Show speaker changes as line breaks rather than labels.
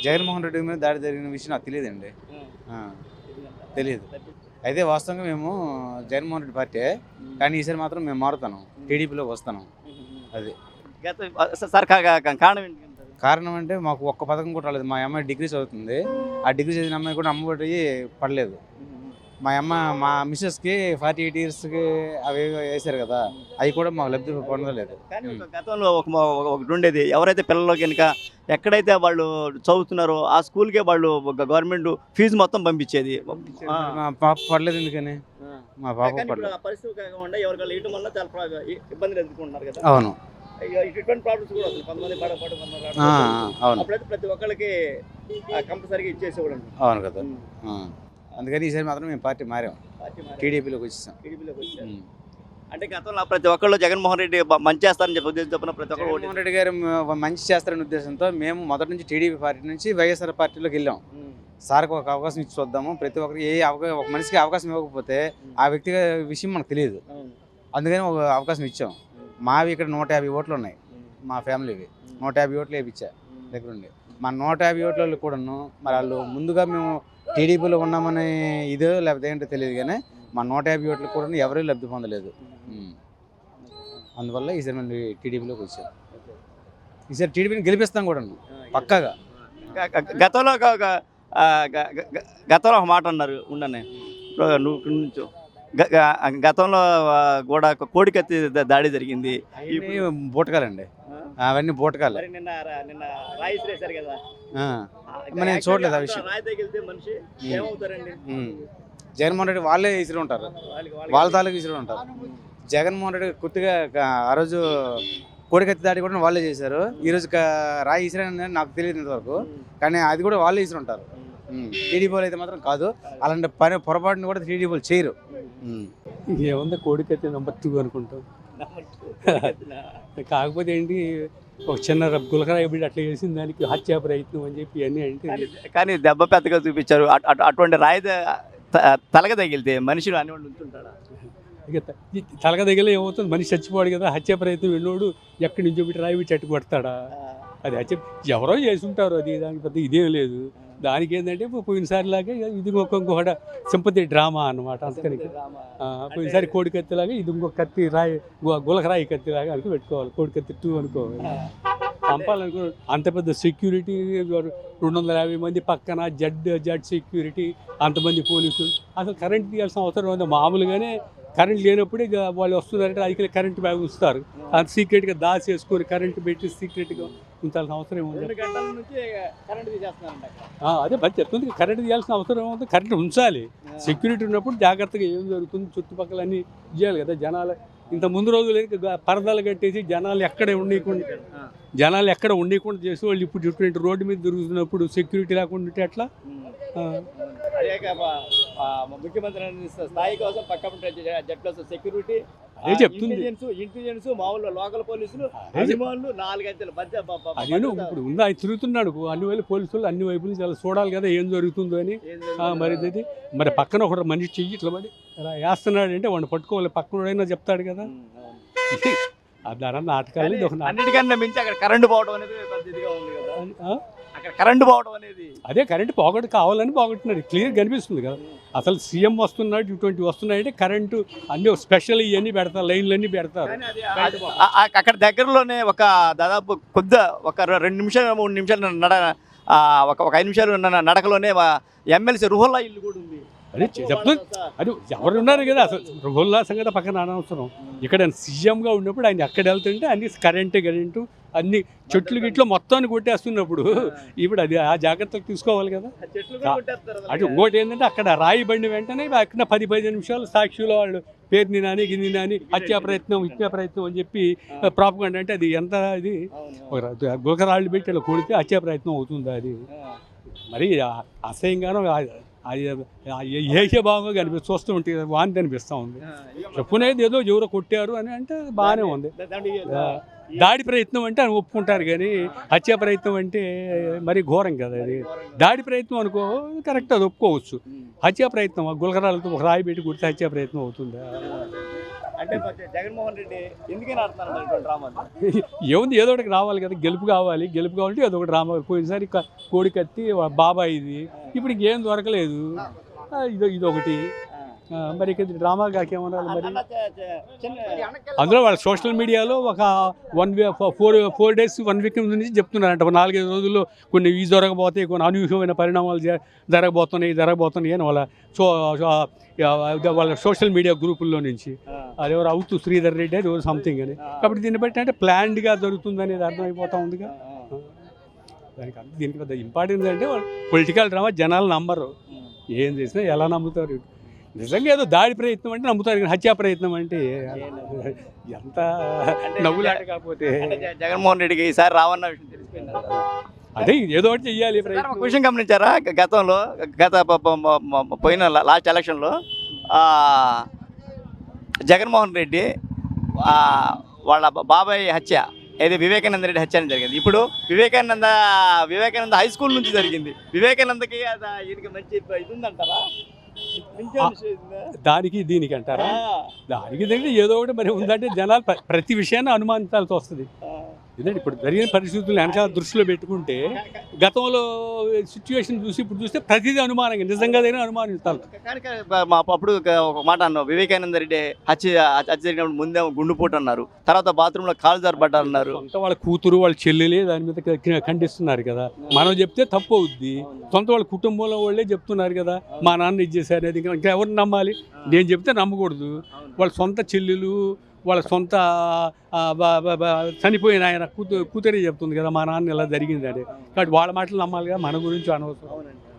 జగన్మోహన్ రెడ్డి మీద దాడి జరిగిన విషయం నాకు తెలియదండి. తెలియదు. అయితే వాస్తవంగా మేము జగన్మోహన్ రెడ్డి పార్టీ, కానీ ఈసారి మాత్రం మేము మారుతాను, టీడీపీలోకి వస్తాను. అది
కారణం ఏంటి?
కారణం అంటే మాకు ఒక్క పథకం కూడా రాలేదు. మా అమ్మాయి డిగ్రీ చదువుతుంది. ఆ డిగ్రీ చదివిన అమ్మాయి కూడా అమ్మఒడి పడలేదు. మా మిస్సెస్కి 48 ఇయర్స్కి అవి వేశారు కదా, అవి కూడా మాకు లబ్ధి పొందలేదు.
కానీ గతంలో ఒకటి ఉండేది, ఎవరైతే పిల్లలు కనుక ఎక్కడైతే వాళ్ళు చదువుతున్నారో ఆ స్కూల్కే వాళ్ళు గవర్నమెంట్ ఫీజు మొత్తం పంపించేది.
మా పాప పడలేదు. ఎందుకని మా పాప పడలేదు.
ఎవరికైనా ఇవ్వడం వల్ల చాలా ఇబ్బందులు ఎదుర్కొంటున్నారు కదా.
అవును,
ఇటువంటి ప్రాబ్లమ్స్ కూడా వస్తుంది. కొంతమంది
అవును,
అప్పుడైతే ప్రతి ఒక్కరికి కంపల్సరీగా ఇచ్చేసేవాడు.
అవును కదా. అందుకని ఈసారి మాత్రం మేము పార్టీ మారాం, టీడీపీలోకి వచ్చేసాం.
అంటే గతంలో ప్రతి ఒక్కళ్ళు జగన్మోహన్ రెడ్డి మంచి చేస్తారని చెప్పి ఉద్దేశం చెప్పిన ప్రతి ఒక్కరు
జగన్మోహన్ రెడ్డి గారు మంచి చేస్తారనే ఉద్దేశంతో మేము మొదటి నుంచి టీడీపీ పార్టీ నుంచి వైఎస్ఆర్ పార్టీలోకి వెళ్ళాం. సార్కి ఒక అవకాశం ఇచ్చి చూద్దాము. ప్రతి ఒక్కరికి ఒక మనిషికి అవకాశం ఇవ్వకపోతే ఆ వ్యక్తి విషయం మనకు తెలియదు. అందుకని ఒక అవకాశం ఇచ్చాం. మావి ఇక్కడ 150 ఓట్లు ఉన్నాయి. మా ఫ్యామిలీవి 150 ఓట్లు వేయించా దగ్గరుండి. మా 150 ఓట్లలో కూడాను మరి వాళ్ళు ముందుగా మేము టీడీపీలో ఉన్నామని ఇదో లేకపోతే ఏంటో తెలియదు, కానీ మా 150 ఓట్లు కూడా ఎవరూ లబ్ధి పొందలేదు. అందువల్ల ఈసారి మళ్ళీ టీడీపీలోకి వచ్చాం. ఈసారి టీడీపీని గెలిపిస్తాం కూడా పక్కాగా.
గతంలో ఒక మాట అన్నారు ఉండనే, నువ్వు గతంలో కూడా కోడికత్తి దాడి జరిగింది.
బూటకాలండి, అవన్నీ బూటకాలు. నేను చూడలేదు ఆ విషయం. జగన్మోహన్ రెడ్డి వాళ్ళే ఇసురు ఉంటారు, వాళ్ళ తాలూకు ఇసురు ఉంటారు. జగన్మోహన్ రెడ్డి కొద్దిగా ఆ రోజు కోడికత్తి దాడి కూడా వాళ్ళే చేశారు. ఈరోజు రాయి ఇసురు నాకు తెలియదు ఇంతవరకు, కానీ అది కూడా వాళ్ళే ఇసురు ఉంటారు. టీడీపీలు అయితే మాత్రం కాదు. అలాంటి పని పొరపాటును కూడా టీడీపీలు చేయరు.
ఏముంది, కోడికత్తి నెంబర్ 2 అనుకుంటాం. కాకపోతే ఏంటి, ఒక చిన్న గులకరాయి బిడ్డ అట్లా చేసిన దానికి హత్యా ప్రయత్నం అని చెప్పి అన్నీ అంటే,
కానీ దెబ్బ పెద్దగా చూపించారు. అటువంటి రాయి తలగ తగిలితే మనుషులు అని ఉంటుంటాడా?
ఇక తలగ తగిలే ఏమవుతుంది, మనిషి చచ్చిపోడు కదా. హత్యా ప్రయత్నం వెళ్ళినోడు ఎక్కడి నుంచో బిడ్డ రాయి బిట్టి అట్టు కొడతాడా? అది హత్య ఎవరో చేసుంటారు, అది దానికి పెద్ద ఇదేం లేదు. దానికి ఏంటంటే పోయినసారిలాగా ఇది ఇంకొక సింపతి డ్రామా అన్నమాట. అందుకని పోయినసారి కోడికత్తిలాగా ఇది ఇంకొక కత్తి రాయి, గులకరాయి కత్తిలాగా అనుకో పెట్టుకోవాలి. కోడికత్తి 2 అనుకోవాలి. పంపాలనుకో అంత పెద్ద సెక్యూరిటీ, 250 మంది పక్కన జడ్ సెక్యూరిటీ, అంతమంది పోలీసులు. అసలు కరెంట్ తీయాల్సిన అవసరం ఉంది. మామూలుగానే కరెంట్ లేనప్పుడే వాళ్ళు వస్తున్నారంటే అది కరెంట్ బ్యాగ్ ఉంచుతారు. అంత సీక్రెట్గా దాచేసుకొని కరెంట్ పెట్టి సీక్రెట్గా ఉంచాల్సిన అవసరం ఏముంది? అదే పని చెప్తుంది. కరెంట్ తీయాల్సిన అవసరం ఏముంది? కరెంట్ ఉంచాలి. సెక్యూరిటీ ఉన్నప్పుడు జాగ్రత్తగా ఏం జరుగుతుంది చుట్టుపక్కల అన్నీ చేయాలి కదా. జనాలు ఇంత ముందు రోజులు పరదాలు కట్టేసి జనాలు ఎక్కడ ఉండకుండా చేసి వాళ్ళు ఇప్పుడు చుట్టూ రోడ్డు మీద తిరుగుతున్నప్పుడు సెక్యూరిటీ లేకుండా ఉంటే ఎట్లా?
ముఖ్యమంత్రి స్థాయి కోసం పక్క జట్లో సెక్యూరిటీ ఇంటెలిజెన్స్ మామూలు లోకల్ పోలీసులు అభిమానులు 4 గంటల మధ్య
ఇప్పుడు ఉంది. ఆయన తిరుగుతున్నాడు అన్ని వైపు పోలీసులు, అన్ని వైపులు చాలా చూడాలి కదా ఏం జరుగుతుందో అని. మరి పక్కన ఒక మనిషి చెయ్యి ఇట్లా మరి వేస్తున్నాడు అంటే వాడిని పట్టుకోవాలి, పక్కనైనా చెప్తాడు కదా. దాని నాటకాలు
అన్నిటికన్నా మించి అక్కడ కరెంటు పోవడం అనేది పెద్దదిగా ఉంది కదా. అక్కడ కరెంటు పోవడం అనేది
అదే కరెంటు కావాలని పోగొట్టున్నాడు. క్లియర్ కనిపిస్తుంది కదా. అసలు సీఎం వస్తున్నాడు, ఇటువంటి వస్తున్నాయంటే కరెంటు అన్ని స్పెషల్ ఇవన్నీ పెడతారు, లైన్లన్నీ పెడతారు.
అక్కడ దగ్గరలోనే ఒక దాదాపు ఒక 2 నిమిషాలు 3 నిమిషాలు ఒక 5 నిమిషాలు నడకలోనే ఎమ్మెల్సీ రుహల్లా ఇల్లు కూడా ఉంది.
అది చెప్తుంది. అది ఎవరు ఉన్నారు కదా. అసలు రుహల్లా సంగతి పక్కన అనవసరం. ఇక్కడ సీఎంగా ఉన్నప్పుడు ఆయన ఎక్కడ వెళ్తుంటే అన్ని కరెంటు అన్ని చెట్లు గిట్లు మొత్తాన్ని కొట్టేస్తున్నప్పుడు ఇప్పుడు అది ఆ జాగ్రత్తలు తీసుకోవాలి కదా. అది ఇంకోటి ఏంటంటే అక్కడ రాయి బండి వెంటనే అక్కడ 10-15 నిమిషాలు సాక్షులు వాళ్ళు పేరుని నాని గిన్ని నాని హత్యా ప్రయత్నం అని చెప్పి ప్రాపగండా. అంటే అది ఎంత ఇది గులకరాళ్ళు పెట్టి అలా కొడితే హత్యా ప్రయత్నం అవుతుంది. అది మరి అసహ్యంగానో ఏ భాగంగా చూస్తూ ఉంటే వాంతి అనిపిస్తూ ఉంది. చెప్పునేది ఏదో ఎవరో కొట్టారు అని అంటే బాగానే ఉంది. దాడి ప్రయత్నం అంటే అని ఒప్పుకుంటారు, కానీ హత్యా ప్రయత్నం అంటే మరి ఘోరం కదా. అది దాడి ప్రయత్నం అనుకో కరెక్ట్, అది ఒప్పుకోవచ్చు. హత్యా ప్రయత్నం గులకరాలతో ఒక రాయి పెట్టి కొడితే హత్యా ప్రయత్నం అవుతుందా?
అంటే జగన్మోహన్ రెడ్డి ఎందుకని ఆడుతున్నారు డ్రామా?
ఏముంది, ఏదో ఒకటి రావాలి కదా, గెలుపు కావాలంటే ఏదో ఒకటి డ్రామా. పోయినసారి కోడి కత్తి బాబాయ్ ఇది, ఇప్పుడు ఇంకేం దొరకలేదు, ఇదొకటి. మరి ఇక్కడ డ్రామా కాకేమన్నా మరి. అందులో వాళ్ళ సోషల్ మీడియాలో ఒక 4 days 1 week నుంచి చెప్తున్నారంట, 4-5 రోజుల్లో కొన్ని జరగబోతాయి, కొన్ని అనూహ్యమైన పరిణామాలు జరగబోతున్నాయి అని వాళ్ళ సోషల్ మీడియా గ్రూపుల్లో నుంచి. అది ఎవరు అవుతూ శ్రీధర్ రెడ్డి అని ఎవరు సంథింగ్ అని. కాబట్టి దీన్ని బట్టి అంటే ప్లాన్డ్గా జరుగుతుంది అనేది అర్థమైపోతూ ఉందిగా. దీనికి పెద్ద ఇంపార్టెన్స్ అంటే పొలిటికల్ డ్రామా జనాలు నమ్మరు, ఏం చేసినా ఎలా నమ్ముతారు. నిజంగా ఏదో దాడి ప్రయత్నం అంటే నమ్ముతారు, కానీ హత్యా ప్రయత్నం అంటే ఎంత నవ్వులాట. కాకపోతే
జగన్మోహన్ రెడ్డికి ఈసారి రావన్న విషయం తెలిసిపోయింది.
అదే ఏదో ఒకటి చెయ్యాలి.
ఒక విషయం గమనించారా, గతంలో పోయిన లాస్ట్ ఎలక్షన్లో జగన్మోహన్ రెడ్డి వాళ్ళ బాబాయ్ హత్య, ఏది వివేకానంద రెడ్డి హత్య అని జరిగింది. ఇప్పుడు వివేకానంద హై స్కూల్ నుంచి జరిగింది. వివేకానందకి ఈయనకి మంచి ఇది ఉందంటారా?
దానికి దీనికి అంటారా? దానికి దీనికి ఏదో ఒకటి మరి ఉందంటే జనాలు ప్రతి విషయాన్ని అనుమానించాల్సి వస్తుంది. ఎందుకంటే ఇప్పుడు జరిగిన పరిస్థితులు వెనకాల దృష్టిలో పెట్టుకుంటే గతంలో సిచ్యువేషన్ చూసి ఇప్పుడు చూస్తే ప్రతిదీ అనుమానంగా, నిజంగా అనుమానించాలి.
అప్పుడు ఒక మాట అన్నావు, వివేకానంద రెడ్డి హత్య జరిగినప్పుడు ముందేమో గుండుపోటు అన్నారు, తర్వాత బాత్రూంలో కాలు జారబడ్డారు అన్నారు.
సొంత వాళ్ళ కూతురు వాళ్ళ చెల్లెలే దాని మీద ఖండిస్తున్నారు కదా. మనం చెప్తే తప్పు అవుద్ది, సొంత వాళ్ళ కుటుంబంలో వాళ్ళే చెప్తున్నారు కదా మా నాన్న ఇది చేశారు అనేది. ఇంకా ఎవరిని నమ్మాలి? నేను చెప్తే నమ్మకూడదు. వాళ్ళ సొంత చెల్లెలు, వాళ్ళ సొంత చనిపోయిన ఆయన కూతురే చెప్తుంది కదా మా నాన్న ఇలా జరిగిందని. కాబట్టి వాళ్ళ మాటలు నమ్మాలి కదా, మన గురించి అనవసరం.